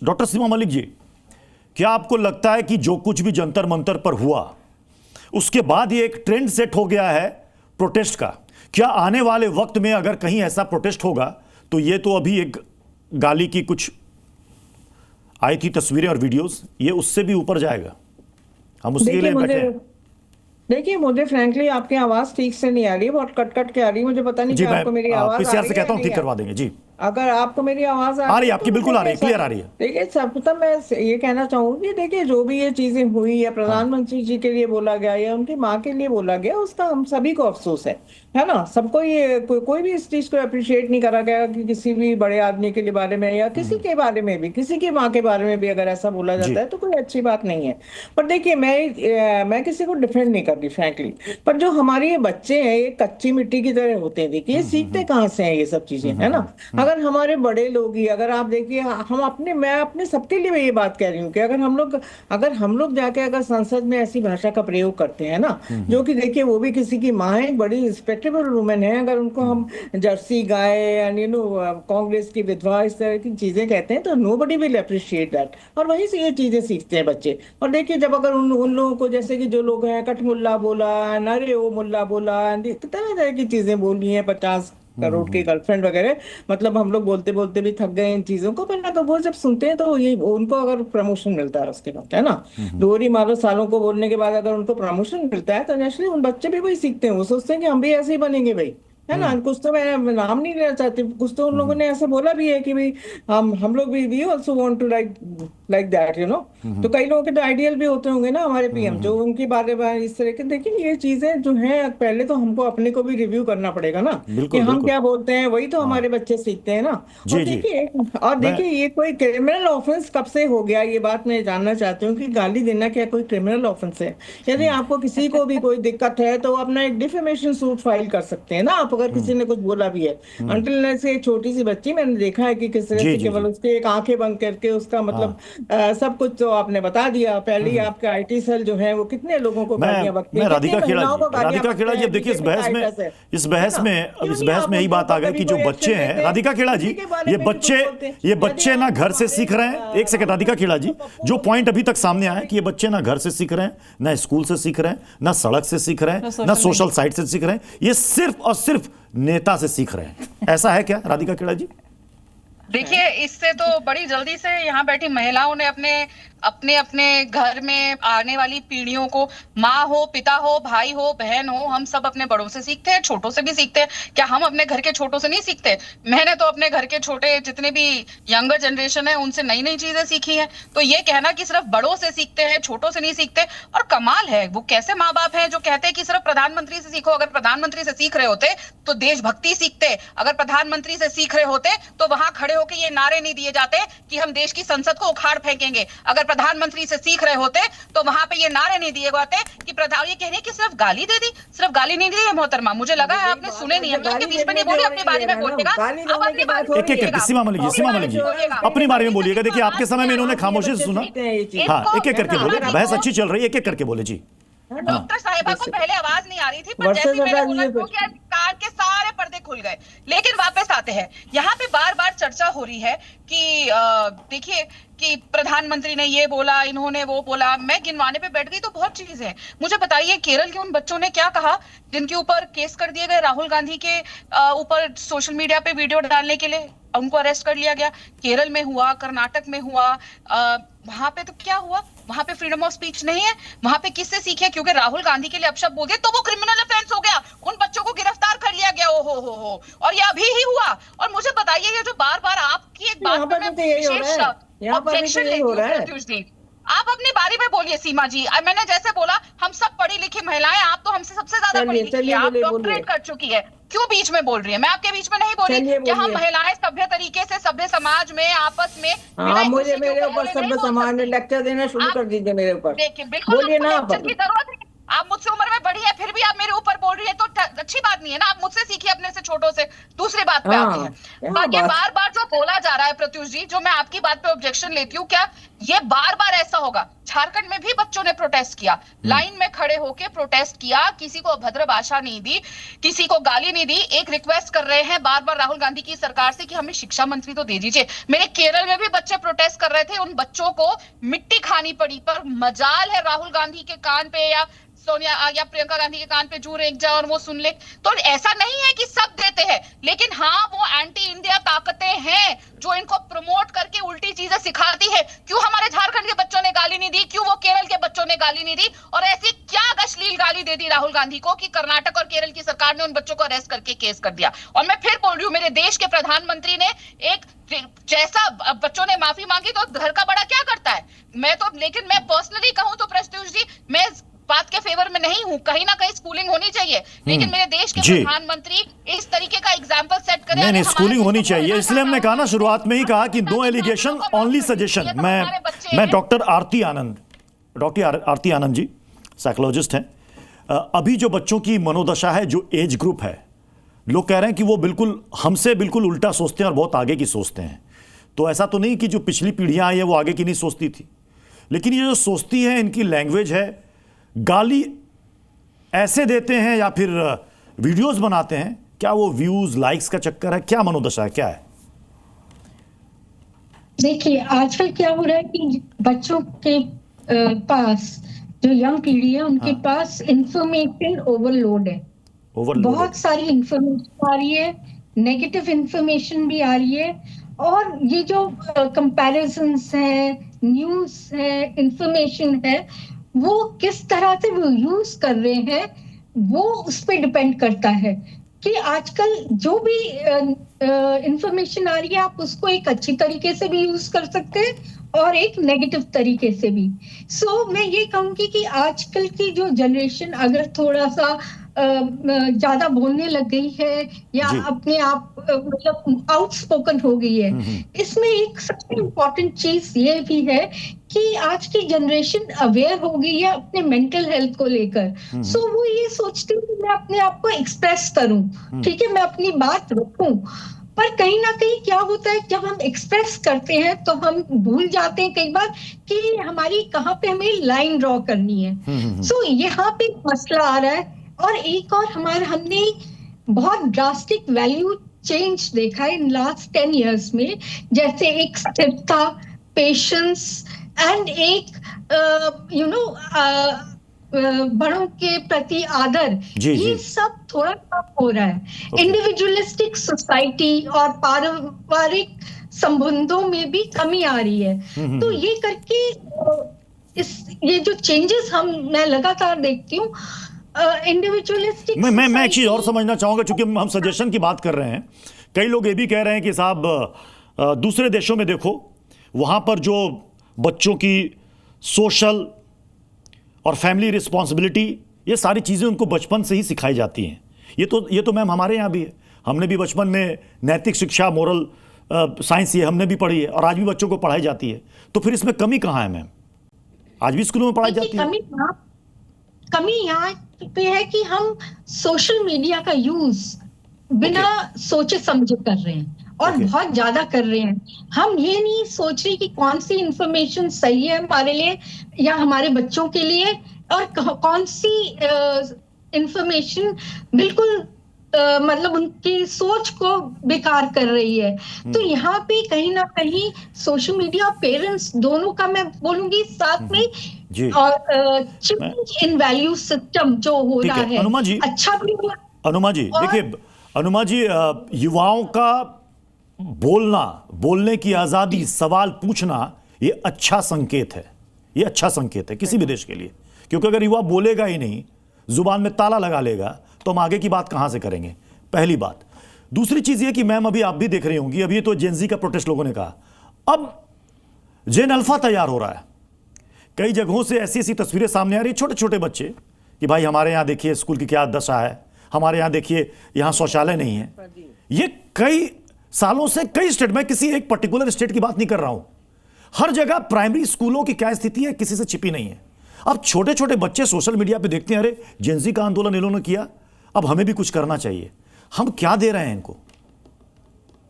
डॉक्टर सीमा मलिक जी, क्या आपको लगता है कि जो कुछ भी जंतर मंतर पर हुआ उसके बाद ये एक ट्रेंड सेट हो गया है प्रोटेस्ट का? क्या आने वाले वक्त में अगर कहीं ऐसा प्रोटेस्ट होगा तो ये तो अभी एक गाली की कुछ आई थी तस्वीरें और वीडियोस, ये उससे भी ऊपर जाएगा? हम उसके लिए बैठे हैं। देखिए मुझे फ्रैंकली आपकी आवाज ठीक से नहीं आ रही है, बहुत कट कट के आ रही है। मुझे पता नहीं कि आपको मेरी आवाज आ रही है? से कहता हूं ठीक करवा देंगे जी। अगर आपको मेरी आवाज आ रही है आपकी बिल्कुल आ रही है, क्लियर आ रही है। देखिए सर्वप्रथम मैं ये कहना चाहूंगी, देखिए जो भी ये चीजें हुई या प्रधानमंत्री जी के लिए बोला गया या उनकी माँ के लिए बोला गया, उसका हम सभी को अफसोस है ना। सबको ये कोई भी इस चीज को अप्रिशिएट नहीं करा गया कि किसी भी बड़े आदमी के लिए बारे में या किसी के बारे में भी, किसी की माँ के बारे में भी अगर ऐसा बोला जाता है तो कोई अच्छी बात नहीं है। पर देखिए मैं किसी को डिफेंड नहीं कर रही फ्रैंकली, पर जो हमारे ये बच्चे हैं ये कच्ची मिट्टी की तरह होते हैं। देखिए ये सीखते कहाँ से हैं ये सब चीजें, है ना। अगर अगर हमारे बड़े लोग ही, अगर आप देखिए हम अपने, मैं अपने सबके लिए ये बात कह रही हूँ कि अगर हम लोग जाके अगर संसद में ऐसी भाषा का प्रयोग करते हैं ना, जो कि देखिए वो भी किसी की माँ है, बड़ी रिस्पेक्टेबल वुमेन है, अगर उनको हम जर्सी गाय एंड कांग्रेस की विधवा इस तरह की चीजें कहते हैं तो नोबडी विल अप्रिशिएट दैट, और वहीं से ये चीजें सीखते हैं बच्चे। और देखिए जब अगर उन लोगों को, जैसे कि जो लोग हैं कठमुल्ला बोला, नरे ओ मुल्ला बोला, तरह तरह की चीजें बोली हैं, 50 करोड़ की गर्लफ्रेंड वगैरह, मतलब हम लोग बोलते बोलते भी थक गए इन चीजों को, पर ना तो वो जब सुनते हैं तो ये उनको अगर प्रमोशन मिलता है उसके बाद, है ना, 2 सालों को बोलने के बाद अगर उनको प्रमोशन मिलता है तो नेचुरली उन बच्चे भी वही सीखते हैं, वो सोचते हैं कि हम भी ऐसे ही बनेंगे भाई, है ना। कुछ तो मैं नाम नहीं लेना चाहती, कुछ तो उन लोगों ने ऐसा बोला भी है कि भाई हम लोग भी we also want to like that, you know. तो कई लोगों के तो आइडियल भी होते होंगे ना हमारे पीएम, जो उनकी बारे में इस तरह के। देखिए ये चीजें जो हैं, पहले तो हमको अपने को भी रिव्यू करना पड़ेगा ना, कि हम क्या बोलते हैं, वही तो हमारे बच्चे सीखते हैं ना। और देखिए ये कोई क्रिमिनल ऑफेंस कब से हो गया, ये बात मैं जानना चाहती हूँ कि गाली देना क्या कोई क्रिमिनल ऑफेंस है? यदि आपको किसी को भी कोई दिक्कत है तो अपना एक डिफेमेशन सूट फाइल कर सकते हैं ना आप, अगर किसी ने कुछ बोला भी है। अंटिल से एक छोटी सी बच्ची मैंने देखा है कि किस तरह से केवल उसके एक आंखें बंद करके उसका मतलब सब कुछ तो आपने बता दिया। पहले ही आपके आईटी सेल जो है वो कितने लोगों को गालियां बकते हैं। राधिका खेड़ा जी, अब देखिए इस बहस में यही बात आ गई कि जो बच्चे हैं, राधिका खेड़ा जी, ये बच्चे ना घर से सीख रहे हैं। एक सेकंड राधिका खेड़ा जी, जो पॉइंट अभी तक सामने आया कि ये बच्चे ना घर से सीख रहे हैं, ना स्कूल से सीख रहे हैं, ना सड़क से सीख रहे हैं, ना सोशल साइट से सीख रहे हैं, ये सिर्फ और सिर्फ नेता से सीख रहे हैं। ऐसा है क्या राधिका खेड़ा जी? देखिए इससे तो बड़ी जल्दी से यहाँ बैठी महिलाओं ने अपने घर में आने वाली पीढ़ियों को, माँ हो, पिता हो, भाई हो, बहन हो, हम सब अपने बड़ों से सीखते हैं, छोटों से भी सीखते हैं। क्या हम अपने घर के छोटों से नहीं सीखते? मैंने तो अपने घर के छोटे जितने भी यंगर जनरेशन है उनसे नई नई चीजें सीखी हैं। तो ये कहना कि सिर्फ बड़ों से सीखते हैं, छोटों से नहीं सीखते, और कमाल है वो कैसे माँ बाप हैं जो कहते हैं कि सिर्फ प्रधानमंत्री से सीखो। अगर प्रधानमंत्री से सीख रहे होते तो देशभक्ति सीखते, अगर प्रधानमंत्री से सीख रहे होते तो वहां खड़े होकर ये नारे नहीं दिए जाते कि हम देश की संसद को उखाड़ फेंकेंगे। अगर प्रधानमंत्री से सीख रहे होते तो वहां पे ये नारे नहीं दिए जाते कि प्रधान, ये कह रहे हैं कि सिर्फ गाली दे दी, सिर्फ गाली नहीं दी है मोहतरमा। मुझे लगा है आपने सुने नहीं, हम के बीच में नहीं बोली, अपने बारे में बोलिएगा। एक सीमा मलिक जी अपनी बारे में बोलिएगा। देखिए आपके समय में इन्होंने खामोशी से सुना। हाँ, एक एक करके बोले, बहस अच्छी चल रही है, एक एक करके बोले जी। डॉक्टर साहिबा को पहले आवाज नहीं आ रही थी, पर जैसे मैंने बोला तो क्या कान के सारे पर्दे खुल गए। लेकिन वापस आते हैं, यहाँ पे बार बार चर्चा हो रही है कि देखिए कि प्रधानमंत्री ने ये बोला, इन्होंने वो बोला। मैं गिनवाने पे बैठ गई तो बहुत चीजें हैं। मुझे बताइए केरल के उन बच्चों ने क्या कहा जिनके ऊपर केस कर दिए गए राहुल गांधी के ऊपर सोशल मीडिया पे वीडियो डालने के लिए, उनको अरेस्ट कर लिया गया। केरल में हुआ, कर्नाटक में हुआ, वहां पे तो क्या हुआ? वहां पे फ्रीडम ऑफ स्पीच नहीं है। वहां पे किससे सीखे? क्योंकि राहुल गांधी के लिए अपशब्द बोल दिए तो वो क्रिमिनल ऑफेंस हो गया, उन बच्चों को गिरफ्तार कर लिया गया। ओ हो। और ये अभी ही हुआ। और मुझे बताइए ये जो बार बार आपकी एक बात पर मैं विशेष ऑब्जेक्शन लेती हूँ, आप अपने बारे में बोलिए सीमा जी। मैंने जैसे बोला हम सब पढ़ी लिखी महिलाएं, आप तो हमसे सबसे ज्यादा पढ़ी लिखी है, आप डॉक्टरेट कर चुकी है, क्यों बीच में बोल रही है? मैं आपके बीच में नहीं बोली कि हम महिलाएं सभ्य तरीके से सभ्य समाज में आपस में। मुझे मेरे ऊपर सभ्य समाज में लेक्चर देना शुरू कर दीजिए मेरे ऊपर। देखिए बिल्कुल लेक्चर की जरूरत है। आप मुझसे उम्र में बड़ी है फिर भी आप मेरे ऊपर बोल रही है तो अच्छी बात नहीं है ना। आप मुझसे सीखिए अपने से छोटों से। दूसरी बात पे आते हैं, ये बार बार जो बोला जा रहा है प्रत्युष जी, जो मैं आपकी बात पे ऑब्जेक्शन लेती हूँ, क्या ये बार बार ऐसा होगा? झारखंड में भी बच्चों ने प्रोटेस्ट किया, लाइन में खड़े होके प्रोटेस्ट किया, किसी को अभद्र भाषा नहीं दी, किसी को गाली नहीं दी। एक रिक्वेस्ट कर रहे हैं बार बार राहुल गांधी की सरकार से कि हमें शिक्षा मंत्री तो दे दीजिए। मेरे केरल में भी बच्चे प्रोटेस्ट कर रहे थे, उन बच्चों को मिट्टी खानी पड़ी। पर मजाल है राहुल गांधी के कान पे या सोनिया या प्रियंका गांधी के कान पे जू रेंग जाए और वो सुन ले। तो ऐसा नहीं है कि सब देते हैं, लेकिन हाँ वो एंटी इंडिया ताकतें हैं जो इनको प्रमोट करके उल्टी चीजें सिखाती है। क्यों हमारे झारखंड के बच्चों ने गाली नहीं दी? क्यों वो केरल के बच्चों ने गाली नहीं दी? और ऐसी क्या अश्लील गाली दे दी राहुल गांधी को कि कर्नाटक और केरल की सरकार ने उन बच्चों को अरेस्ट करके केस कर दिया। और मैं फिर बोल रही हूँ, मेरे देश के प्रधानमंत्री ने एक जैसा बच्चों ने माफी मांगी तो घर का बड़ा क्या करता है? मैं तो, लेकिन मैं पर्सनली कहूं तो प्रत्युष जी, मैं बात के फेवर में नहीं हूं। कहीं ना कहीं स्कूलिंग होनी चाहिए, लेकिन मेरे देश के प्रधानमंत्री इस तरीके का एग्जाम्पल सेट करें। नहीं, स्कूलिंग होनी चाहिए। इसलिए हमने कहा ना शुरुआत में ही कहा कि नो एलिगेशन ओनली सजेशन। मैं डॉक्टर आरती आनंद जी साइकोलॉजिस्ट हैं। अभी जो बच्चों की मनोदशा है, जो एज ग्रुप है, लोग कह रहे हैं कि वो बिल्कुल हमसे बिल्कुल उल्टा सोचते हैं और बहुत आगे की सोचते हैं। तो ऐसा तो नहीं कि जो पिछली पीढ़ियां आई है वो आगे की नहीं सोचती थी, लेकिन ये जो सोचती है, इनकी लैंग्वेज है, गाली ऐसे देते हैं या फिर वीडियोस बनाते हैं, क्या वो व्यूज लाइक्स का चक्कर है, क्या मनोदशा है, क्या है? देखिए आजकल क्या हो रहा है कि बच्चों के पास, जो यंग पीढ़ी है उनके पास इंफॉर्मेशन ओवरलोड है। बहुत सारी इंफॉर्मेशन आ रही है, नेगेटिव इंफॉर्मेशन भी आ रही है, और ये जो कंपैरिजंस है, न्यूज़ है, इंफॉर्मेशन है, वो किस तरह से वो यूज कर रहे हैं वो उस पर डिपेंड करता है कि आजकल जो भी इंफॉर्मेशन आ रही है आप उसको एक अच्छी तरीके से भी यूज कर सकते हैं और एक नेगेटिव तरीके से भी। सो मैं ये कहूंगी कि आजकल की जो जनरेशन अगर थोड़ा सा ज्यादा बोलने लग गई है या अपने आप मतलब आउटस्पोकन हो गई है, इसमें एक सबसे इम्पोर्टेंट चीज ये भी है कि आज की जनरेशन अवेयर हो गई है अपने मेंटल हेल्थ को लेकर। सो वो ये सोचती है कि मैं अपने आप को एक्सप्रेस करूं, ठीक है, मैं अपनी बात रखूं, पर कहीं ना कहीं क्या होता है जब हम एक्सप्रेस करते हैं तो हम भूल जाते हैं कई बार कि हमारी कहाँ पे हमें लाइन ड्रॉ करनी है। सो यहाँ पे मसला आ रहा है। और एक और हमने बहुत ड्रास्टिक वैल्यू चेंज देखा है इन लास्ट 10 years में, जैसे एक स्थिरता, पेशेंस एंड एक बड़ों के प्रति आदर, ये सब थोड़ा कम हो रहा है। इंडिविजुअलिस्टिक सोसाइटी और पारिवारिक संबंधों में भी कमी आ रही है। तो ये करके ये जो चेंजेस मैं लगातार देखती हूँ इंडिविजुअलिस्टिक। मैं एक चीज और समझना चाहूंगा, क्योंकि हम सजेशन की बात कर रहे हैं। कई लोग ये भी कह रहे हैं कि साहब दूसरे देशों में देखो, वहां पर जो बच्चों की सोशल और फैमिली रिस्पॉन्सिबिलिटी, ये सारी चीज़ें उनको बचपन से ही सिखाई जाती हैं। ये तो मैम हमारे यहाँ भी है, हमने भी बचपन में नैतिक शिक्षा, मोरल साइंस ये हमने भी पढ़ी है और आज भी बच्चों को पढ़ाई जाती है। तो फिर इसमें कमी कहाँ है मैम? आज भी स्कूलों में पढ़ाई जाती है। कमी यहाँ पे है कि हम सोशल मीडिया का यूज बिना सोचे समझे कर रहे हैं और बहुत ज्यादा कर रहे हैं। हम ये नहीं सोच रहे कि कौन सी इंफॉर्मेशन सही है हमारे लिए या हमारे बच्चों के लिए और कौन सी इंफॉर्मेशन बिल्कुल मतलब उनकी सोच को बेकार कर रही है। तो यहाँ पे कहीं ना कहीं सोशल मीडिया और पेरेंट्स दोनों का मैं बोलूंगी साथ में, और चेंज इन वैल्यू सिस्टम जो हो रहा है अच्छा भी हुआ। अनुमा जी देखिए, अनुमा जी युवाओं का बोलने की आजादी, सवाल पूछना, ये अच्छा संकेत है, ये अच्छा संकेत है किसी भी देश के लिए। क्योंकि अगर युवा बोलेगा ही नहीं, जुबान में ताला लगा लेगा, तो हम आगे की बात कहां से करेंगे? पहली बात। दूसरी चीज ये कि मैम अभी आप भी देख रही होंगी, अभी तो जेनजी का प्रोटेस्ट लोगों ने कहा, अब जेन अल्फा तैयार हो रहा है। कई जगहों से ऐसी ऐसी तस्वीरें सामने आ रही, छोटे छोटे बच्चे कि भाई हमारे यहाँ देखिए स्कूल की क्या दशा है, हमारे यहाँ देखिए यहाँ शौचालय नहीं है। ये कई सालों से कई स्टेट में, किसी एक पर्टिकुलर स्टेट की बात नहीं कर रहा हूं, हर जगह प्राइमरी स्कूलों की क्या स्थिति है किसी से छिपी नहीं है। अब छोटे छोटे बच्चे सोशल मीडिया पे देखते हैं, अरे जेनजी का आंदोलन इन्होंने किया, अब हमें भी कुछ करना चाहिए। हम क्या दे रहे हैं इनको?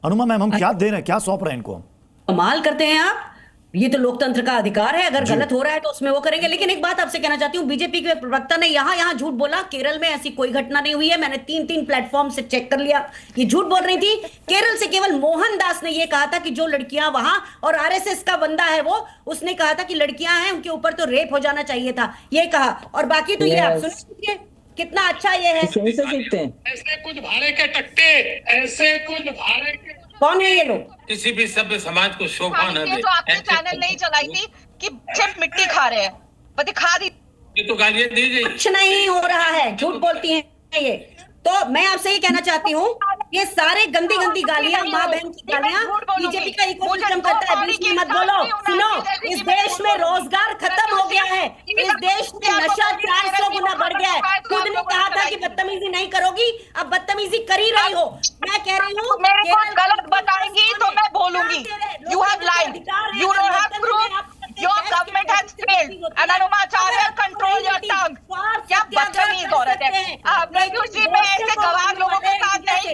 अनुमा मैम, हम क्या दे रहे हैं, क्या सौंप रहे हैं इनको? हम कमाल करते हैं आप, ये तो लोकतंत्र का अधिकार है, अगर गलत हो रहा है तो उसमें वो करेंगे। लेकिन एक बात आपसे कहना चाहती हूँ, बीजेपी के प्रवक्ता ने यहाँ झूठ बोला, केरल में ऐसी कोई घटना नहीं हुई है। मैंने 3 प्लेटफॉर्म से चेक कर लिया, ये झूठ बोल रही थी। केरल से केवल मोहन दास ने ये कहा था कि जो लड़कियां वहां, और आरएसएस का बंदा है वो, उसने कहा था कि लड़कियां हैं उनके ऊपर तो रेप हो जाना चाहिए था, ये कहा। और बाकी तो ये आप सुनिए कितना अच्छा ये है। ऐसे कुछ भाड़े के टट्टे, ऐसे कुछ भाड़े के, कौन है ये लोग? किसी भी सभ्य समाज को शोभा न दे। तो आपने चैनल नहीं चलाई थी कि सिर्फ मिट्टी खा रहे हैं, दिखा दी। ये तो गालियां दी गई। कुछ नहीं हो रहा है, झूठ बोलती हैं ये। तो मैं आपसे ये कहना चाहती हूँ, ये सारे गंदी गंदी गालियां, माँ बहन की गालियां बीजेपी का इकोसिस्टम करता है। बीच में मत बोलो। सुनो, इस देश में रोजगार खत्म हो गया है, इस देश में नशा 400 गुना बढ़ गया है। खुद ने कहा था कि बदतमीजी नहीं करोगी, अब बदतमीजी कर ही रही हो। मैं कह रही हूँ मेरे को गलत बताएंगी तो मैं बोलूंगी। You have lied, you don't have proof, your government has failed and अनुमा चाहे कंट्रोल योर टंग। क्या बदतमीज औरत है। प्रत्युष जी, मैं ऐसे गवार लोगों के साथ नहीं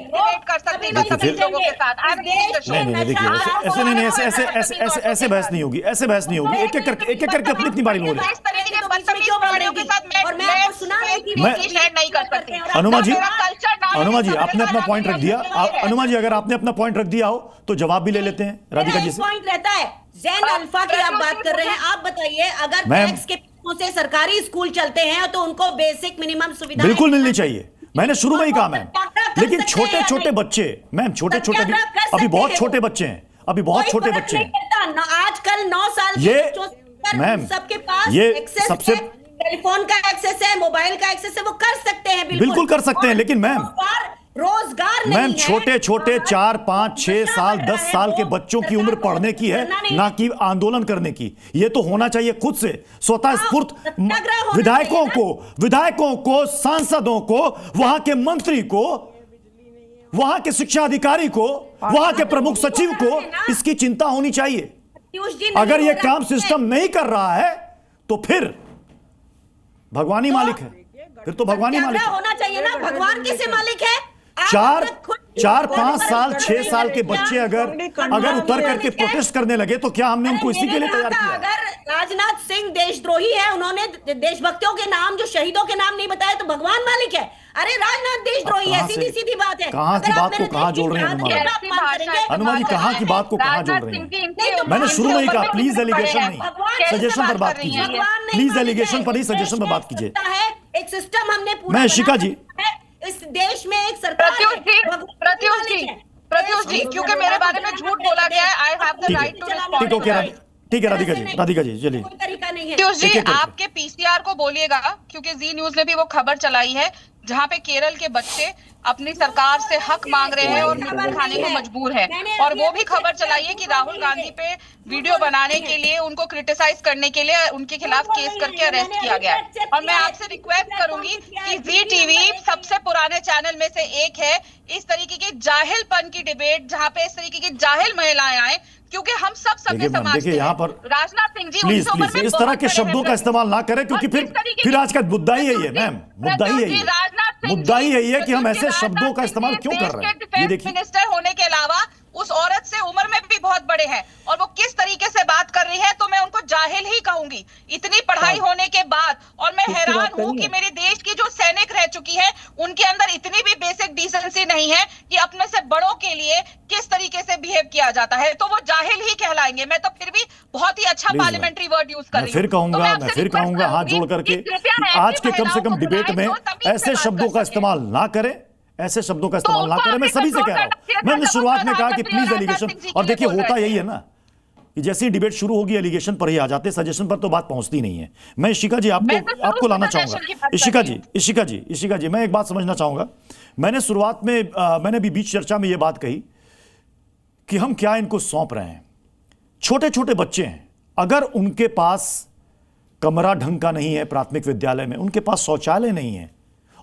फिर लोगों के साथ नहीं देखिए ऐसे नहीं ऐसे बहस नहीं होगी, ऐसे बहस नहीं होगी। एक एक करके अपनी अपनी बारी में बोले। अनुमा जी आपने अपना पॉइंट रख दिया। अनुमा जी अगर आपने अपना पॉइंट रख दिया हो तो जवाब भी ले लेते हैं राधिका जी से। पॉइंट रहता है जैन अल्फा की आप बात कर रहे हैं, आप बताइए अगर टैक्स के पैसों से सरकारी स्कूल चलते हैं तो उनको बेसिक मिनिमम सुविधा बिल्कुल मिलनी चाहिए। मैंने शुरू में ही कहा मैम, लेकिन छोटे छोटे बच्चे मैम छोटे अभी बहुत छोटे बच्चे हैं, अभी बहुत छोटे बच्चे हैं। आजकल 9 साल ये मैम सबके पास ये सबसे टेलीफोन का एक्सेस है, मोबाइल का एक्सेस है, वो कर सकते हैं बिल्कुल कर सकते हैं। लेकिन मैम रोजगार मैम छोटे छोटे 4, 5, 6 साल 10 साल के बच्चों की उम्र पढ़ने की है, ना कि आंदोलन करने की। ये तो होना चाहिए खुद से स्वतः स्फूर्त विधायकों को, सांसदों को, वहां के मंत्री को, वहां के शिक्षा अधिकारी को, वहां के प्रमुख सचिव को इसकी चिंता होनी चाहिए। अगर यह काम सिस्टम नहीं कर रहा है तो फिर भगवान ही मालिक है, फिर तो भगवान ही मालिक होना चाहिए ना। भगवान किसे मालिक है? 4, 5 साल 6 साल के बच्चे अगर उतर करके प्रोटेस्ट करने लगे तो क्या हमने उनको इसी के लिए तैयार किया? अगर राजनाथ सिंह देशद्रोही है, उन्होंने देशभक्तों के नाम जो शहीदों के नाम नहीं बताए तो भगवान मालिक है? अरे राजनाथ देशद्रोही है, सीधी सीधी बात है। कहां की बात को कहां जोड़ रहे हैं अनुमा जी? कहां की बात को कहां जोड़ रहे हैं? मैंने शुरू में ही कहा प्लीज एलिगेशन नहीं, सजेशन पर बात कीजिए। प्लीज एलिगेशन पर ही सजेशन पर बात कीजिए। एक सिस्टम हमने पूरा मैं शिखा जी इस देश में एक सरकार प्रत्युष जी क्योंकि मेरे बारे में झूठ बोला गया है, I have the right to respond. ठीक है राधिका जी चलिए। प्रत्युष जी आपके पीसीआर को बोलिएगा, क्योंकि जी न्यूज ने भी वो खबर चलाई है जहां पे केरल के बच्चे अपनी सरकार से हक मांग रहे हैं और मिर्ची खाने को मजबूर है, और वो भी खबर चलाई है कि राहुल गांधी पे वीडियो बनाने के लिए, उनको क्रिटिसाइज करने के लिए उनके खिलाफ केस करके अरेस्ट किया गया है। और मैं आपसे रिक्वेस्ट करूंगी कि जी टीवी सबसे पुराने चैनल में से एक है, इस तरीके की जाहिलपन की डिबेट जहां पे इस तरीके की जाहिल महिलाएं आए, क्योंकि हम सब सभ्य समाज के यहाँ पर राजनाथ सिंह जी प्लीज इस तरह के शब्दों का इस्तेमाल ना करें, क्योंकि फिर आज का मुद्दा ही यही है मैम, मुद्दा ही यही है कि हम ऐसे शब्दों का इस्तेमाल क्यों कर रहे हैं। ये देखिए मिनिस्टर होने के अलावा उस औरत से उम्र में भी बहुत बड़े हैं, और वो किस तरीके से बात कर रही है तो मैं उनको जाहिल ही कहूंगी इतनी पढ़ाई होने के बाद। और मैं हैरान हूं कि मेरे देश की जो सैनिक रह चुकी है उनके अंदर इतनी भी बेसिक डिसेंसी नहीं है कि अपने से बड़ों के लिए किस तरीके से बिहेव किया जाता है, तो वो जाहिल ही कहलाएंगे। मैं तो फिर भी बहुत ही अच्छा पार्लियामेंट्री वर्ड यूज कर रही हूं। मैं फिर कहूंगा हाथ जोड़ करके आज के कम से कम डिबेट में ऐसे शब्दों का इस्तेमाल ना करें, ऐसे शब्दों का इस्तेमाल ना करें। मैं सभी से कह रहा हूं, मैंने शुरुआत में कहा कि प्लीज एलिगेशन, और देखिए होता यही है ना कि जैसे ही डिबेट शुरू होगी एलिगेशन पर ही आ जाते, सजेशन पर तो बात पहुंचती नहीं है। मैं इशिका जी आपको लाना चाहूंगा। इशिका जी मैं एक बात समझना चाहूंगा। मैंने शुरुआत में मैंने भी बीच चर्चा में यह बात कही कि हम क्या इनको सौंप रहे हैं। छोटे छोटे बच्चे हैं, अगर उनके पास कमरा ढंग का नहीं है प्राथमिक विद्यालय में, उनके पास शौचालय नहीं है,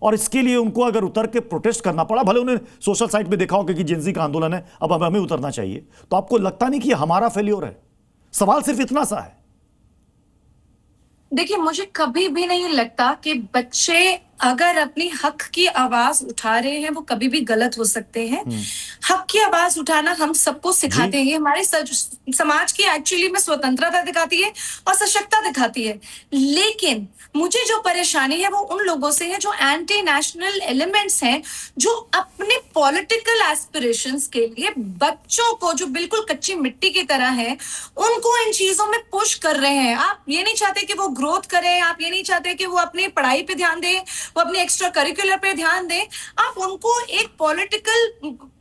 और इसके लिए उनको अगर उतर के प्रोटेस्ट करना पड़ा, भले उन्हें सोशल साइट पे देखा हो कि जेंजी का आंदोलन है, अब हमें उतरना चाहिए, तो आपको लगता नहीं कि हमारा फेल्योर है? सवाल सिर्फ इतना सा है। देखिए, मुझे कभी भी नहीं लगता कि बच्चे अगर अपनी हक की आवाज उठा रहे हैं वो कभी भी गलत हो सकते हैं। हक की आवाज उठाना हम सबको सिखाते हैं, हमारे समाज की एक्चुअली में स्वतंत्रता दिखाती है और सशक्तता दिखाती है। लेकिन मुझे जो परेशानी है वो उन लोगों से है जो एंटी नेशनल एलिमेंट्स हैं, जो अपने पॉलिटिकल एस्पिरेशंस के लिए बच्चों को जो बिल्कुल कच्ची मिट्टी की तरह है उनको इन चीजों में पुश कर रहे हैं। आप ये नहीं चाहते कि वो ग्रोथ करें, आप ये नहीं चाहते कि वो अपनी पढ़ाई पे ध्यान दें, वो अपने एक्स्ट्रा करिकुलर पे ध्यान दें, आप उनको एक पॉलिटिकल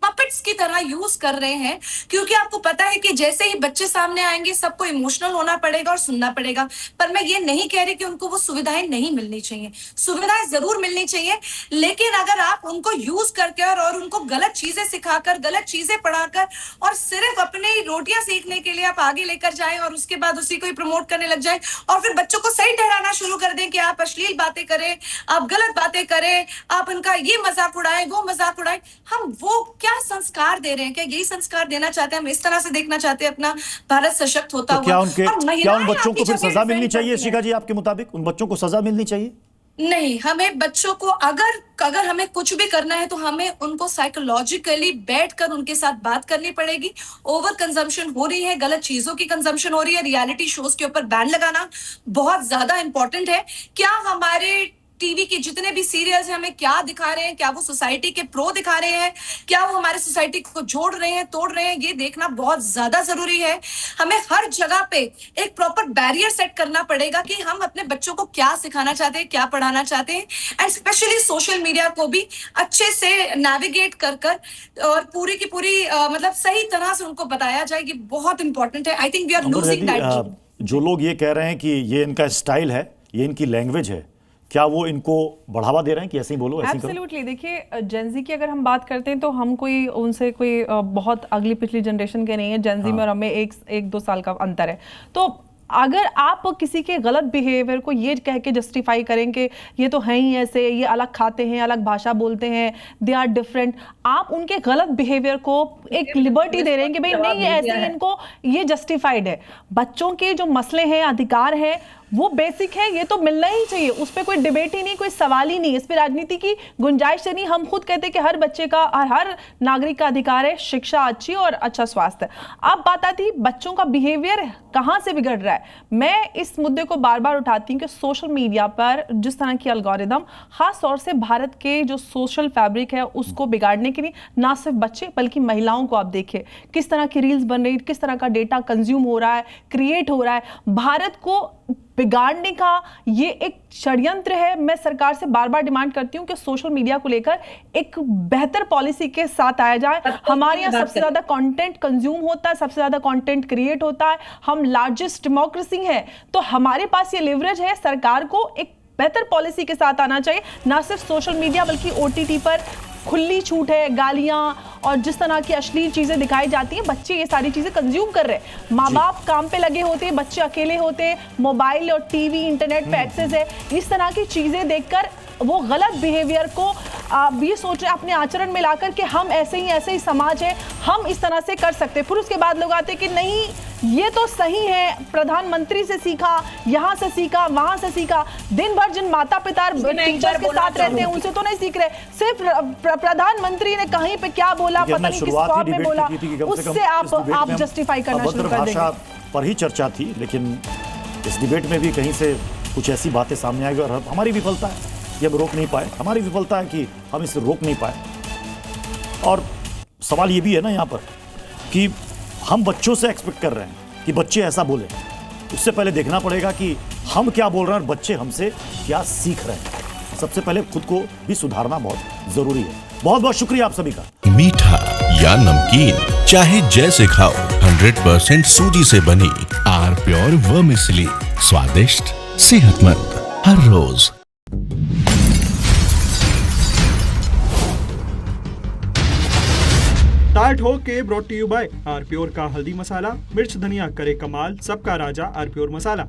पपेट्स की तरह यूज कर रहे हैं, क्योंकि आपको पता है कि जैसे ही बच्चे सामने आएंगे सबको इमोशनल होना पड़ेगा और सुनना पड़ेगा। पर मैं ये नहीं कह रही कि उनको वो सुविधाएं नहीं मिलनी चाहिए, सुविधाएं जरूर मिलनी चाहिए, लेकिन अगर आप उनको यूज करके और उनको गलत चीजें सिखाकर, गलत चीजें पढ़ाकर और सिर्फ अपने रोटियां सीखने के लिए आप आगे लेकर जाएं और उसके बाद उसी को ही प्रमोट करने लग जाएं और फिर बच्चों को सही ठहराना शुरू कर दें कि आप अश्लील बातें करें, आप गलत बातें करें, आप उनका ये मजाक उड़ाएं, वो मजाक उड़ाएं, हम वो क्या संस्कार दे रहे हैं? क्या यही संस्कार देना चाहते हैं? हम इस तरह से देखना चाहते हैं अपना भारत सशक्त होता हुआ? क्या उन बच्चों को फिर सजा मिलनी चाहिए? शिखा जी, आपके मुताबिक उन बच्चों को सजा मिलनी चाहिए? नहीं, हमें बच्चों को अगर हमें कुछ भी करना है तो हमें उनको साइकोलॉजिकली बैठकर उनके साथ बात करनी पड़ेगी। ओवर कंजम्पशन हो रही है, गलत चीजों की कंजम्पशन हो रही है, रियलिटी शोज के ऊपर बैन लगाना बहुत ज्यादा इंपॉर्टेंट है। क्या हमारे टीवी के जितने भी सीरियल्स हैं हमें क्या दिखा रहे हैं, क्या वो सोसाइटी के प्रो दिखा रहे हैं, क्या वो हमारे सोसाइटी को जोड़ रहे हैं, तोड़ रहे हैं, ये देखना बहुत ज्यादा जरूरी है। हमें हर जगह पे एक प्रॉपर बैरियर सेट करना पड़ेगा कि हम अपने बच्चों को क्या सिखाना चाहते हैं, क्या पढ़ाना चाहते हैं, एंड स्पेशली सोशल मीडिया को भी अच्छे से नेविगेट कर और पूरी की पूरी मतलब सही तरह से उनको बताया जाए, ये बहुत इंपॉर्टेंट है। I think we are losing that. जो लोग ये कह रहे हैं कि ये इनका स्टाइल है, ये इनकी लैंग्वेज है, क्या वो इनको बढ़ावा दे रहे हैं कि ऐसे ही बोलो, ऐसे ही करो? एब्सोल्युटली। देखिए जेनजी की अगर हम बात करते हैं तो हम कोई उनसे कोई बहुत अगली पिछली जनरेशन के नहीं है। जेनजी में और हमें एक दो साल का अंतर है। तो अगर आप किसी के गलत बिहेवियर को ये कह के जस्टिफाई करेंगे ये तो हैं ही ऐसे, ये अलग खाते हैं, अलग भाषा बोलते हैं, दे आर डिफरेंट, आप उनके गलत बिहेवियर को एक लिबर्टी दे रहे हैं कि भाई नहीं ऐसे, इनको ये जस्टिफाइड है। बच्चों के जो मसले हैं, अधिकार है, वो बेसिक है, ये तो मिलना ही चाहिए, उस पर कोई डिबेट ही नहीं, कोई सवाल ही नहीं, इस पर राजनीति की गुंजाइश नहीं। हम खुद कहते हैं कि हर बच्चे का और हर नागरिक का अधिकार है शिक्षा अच्छी और अच्छा स्वास्थ्य। अब बात आती है बच्चों का बिहेवियर कहाँ से बिगड़ रहा है। मैं इस मुद्दे को बार बार उठाती हूँ कि सोशल मीडिया पर जिस तरह की एल्गोरिदम खास तौर से भारत के जो सोशल फैब्रिक है उसको बिगाड़ने के लिए, ना सिर्फ बच्चे बल्कि महिलाओं को आप देखिए किस तरह की रील्स बन रही, किस तरह का डेटा कंज्यूम हो रहा है, क्रिएट हो रहा है। भारत को बिगाड़ने का ये एक षड्यंत्र है। मैं सरकार से बार बार डिमांड करती हूँ कि सोशल मीडिया को लेकर एक बेहतर पॉलिसी के साथ आया जाए। हमारे यहाँ सबसे ज्यादा कंटेंट कंज्यूम होता है, सबसे ज्यादा कंटेंट क्रिएट होता है, हम लार्जेस्ट डेमोक्रेसी है, तो हमारे पास ये लिवरेज है। सरकार को एक बेहतर पॉलिसी के साथ आना चाहिए, ना सिर्फ सोशल मीडिया बल्कि OTT पर खुली छूट है, गालियां और जिस तरह की अश्लील चीजें दिखाई जाती हैं, बच्चे ये सारी चीजें कंज्यूम कर रहे हैं। माँ बाप काम पे लगे होते हैं, बच्चे अकेले होते हैं, मोबाइल और टीवी इंटरनेट पे एक्सेस है, इस तरह की चीजें देखकर वो गलत बिहेवियर को ये सोच रहे अपने आचरण में लाकर कि हम ऐसे ही समाज है, हम इस तरह से कर सकते। फिर उसके बाद लोग आते कि नहीं ये तो सही है, प्रधानमंत्री से सीखा, यहाँ से सीखा, वहां से सीखा। दिन भर जिन माता पिता टीचर्स के साथ रहते हैं उनसे तो नहीं सीख रहे, सिर्फ प्रधानमंत्री ने कहीं पे क्या बोला, पता नहीं किस फॉर्म में बोला, उससे आप जस्टिफाई करना शुरू कर देंगे। पर ही चर्चा थी, लेकिन इस डिबेट में भी कहीं से कुछ ऐसी बातें सामने आएगी और हमारी विफलता है ये हम रोक नहीं पाए, हमारी विफलता है कि हम इसे रोक नहीं पाए। और सवाल ये भी है ना यहाँ पर कि हम बच्चों से एक्सपेक्ट कर रहे हैं कि बच्चे ऐसा बोले, उससे पहले देखना पड़ेगा कि हम क्या बोल रहे हैं और बच्चे हमसे क्या सीख रहे हैं। सबसे पहले खुद को भी सुधारना बहुत जरूरी है। बहुत बहुत शुक्रिया आप सभी का। मीठा या नमकीन चाहे जैसे खाओ, 100% सूजी से बनी आर प्योर वर्मिसेली, स्वादिष्ट सेहतमंद हर रोज। Taal Thok Ke brought to you by R pure का हल्दी मसाला, मिर्च धनिया करे कमाल, सबका राजा आर प्योर मसाला।